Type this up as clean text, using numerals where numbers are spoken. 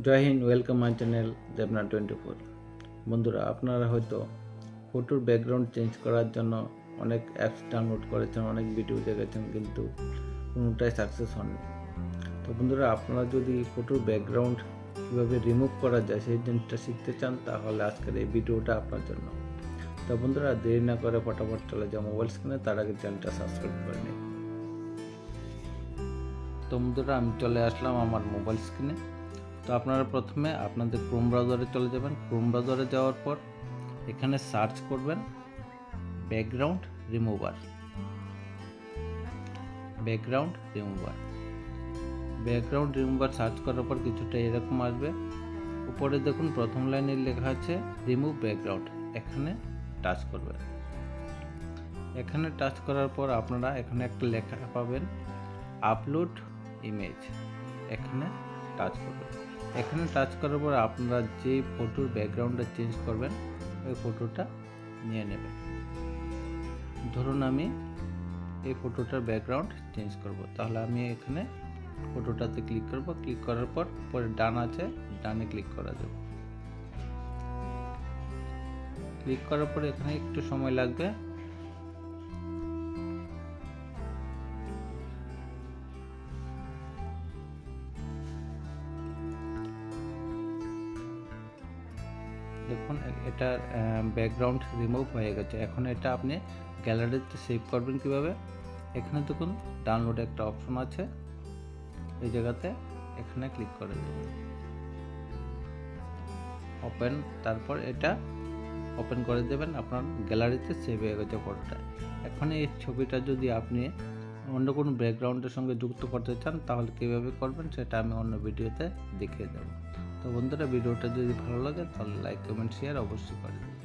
Joy Hind, welcome my channel দেবনা24। বন্ধুরা, আপনারা হয়তো ফটোর ব্যাকগ্রাউন্ড চেঞ্জ করার জন্য অনেক অ্যাপস ডাউনলোড করেছেন, অনেক ভিডিও দেখেছেন, কিন্তু কোনোটাই সাকসেস হয়নি। তো বন্ধুরা, আপনারা যদি ফটোর ব্যাকগ্রাউন্ড কীভাবে রিমুভ করা যায় সেই জিনিসটা শিখতে চান, তাহলে আজকের এই ভিডিওটা আপনার জন্য। তো বন্ধুরা, দেরি না করে ফটাফট চলে যাও মোবাইল স্ক্রিনে, তার আগে চ্যানেলটা সাবস্ক্রাইব করে নিন। তো বন্ধুরা, আমি চলে আসলাম আমার মোবাইল স্ক্রিনে। তো আপনারা প্রথমে আপনাদের ক্রোম ব্রাউজারে চলে যাবেন। ক্রোম ব্রাউজারে যাওয়ার পর এখানে সার্চ করবেন background remover. Background remover search করার পর কিছুটা এরকম আসবে। উপরে দেখুন প্রথম লাইনে লেখা আছে রিমুভ ব্যাকগ্রাউন্ড। এখানে টাচ করবেন। এখানে টাচ করার পর আপনারা এখানে একটা লেখা পাবেন আপলোড ইমেজ। এখানে টাচ করবেন। এখানে টাচ করার পর আপনারা যে ফটোর ব্যাকগ্রাউন্ডটা চেঞ্জ করবেন ওই ফটোটা নিয়ে নেবেন। ধরুন আমি এই ফটোটার ব্যাকগ্রাউন্ড চেঞ্জ করব, তাহলে আমি এখানে ফটোটাতে ক্লিক করব। ক্লিক করার পর পরে ডান আছে, ডানে ক্লিক করা যাবে। ক্লিক করার পর এখানে একটু সময় লাগবে। দেখুন এটার ব্যাকগ্রাউন্ড রিমুভ হয়ে গেছে। এখন এটা আপনি গ্যালারিতে সেভ করবেন কিভাবে? এখানে দেখুন ডাউনলোড একটা অপশন আছে, এই জায়গাতে এখানে ক্লিক করে দেবেন। ওপেন, তারপর এটা ওপেন করে দেবেন। আপনার গ্যালারিতে সেভ হয়ে গেছে ফটোটা। এখন এই ছবিটা যদি আপনি অন্য কোনো ব্যাকগ্রাউন্ডের সঙ্গে যুক্ত করতে চান, তাহলে কীভাবে করবেন সেটা আমি অন্য ভিডিওতে দেখিয়ে দেবো। তো বন্ধুরা, ভিডিওটা যদি ভালো লাগে তাহলে লাইক, কমেন্ট, শেয়ার অবশ্যই করে দেবেন।